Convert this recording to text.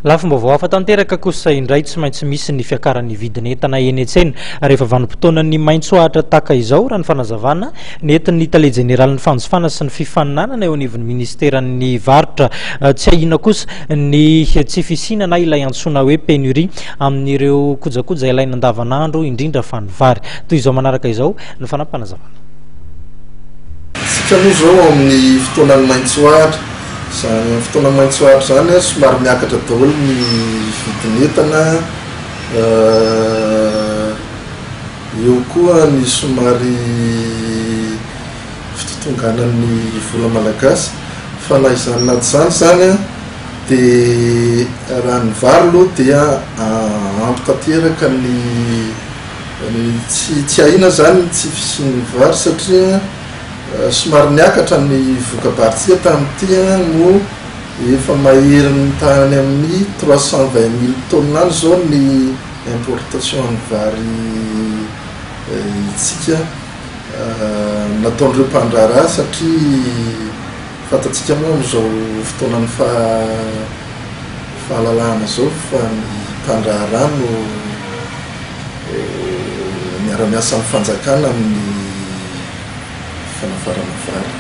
Lafomba vaoafa tanteraka kosa indray tsy maintsy misy ny fiakaran'ny vidin'entana eny an-tsena rehefa vanim-potoanan'ny maitsoahatra taka izao raha ny fanazavana nentin'ny tale jeneraly ny fanjofana sy ny fifaninanana eo anivon'ny ministeran'ny varotra tsy ahina kosa ny tsy fisinana ilay antsoina hoe pénurie amin'ireo kojakoja ilaina andavanandro indrindra fa ny vary toy izao manaraka izao ny fanampanazavana. Sika moa zao amin'ny fotoanan'ny maitsoahatra zany fotoana maitsoahatra zany somary miakatra daholo ny vidin'entana eo koa ny somary fitotonganan'ny vola malagasy fa na izany naty zany zany dia raha ny vary aloha dia ampitanteraka ny tsy ahina zany tsy fisin'ny vary satria somary niakatra ny vokabaritsika tamin'ity no efa maherin'ny tany amin'ny 320 000 tonnes any zao ny importation ny vary itsika nataon'ireo mpandraharaha satria fantatsika moa am'izao fotoanan'ny fahalalahana zao fa ny mpandraharaha no miara-miasa amin'ny fanjakana amin'ny fanafarana vary.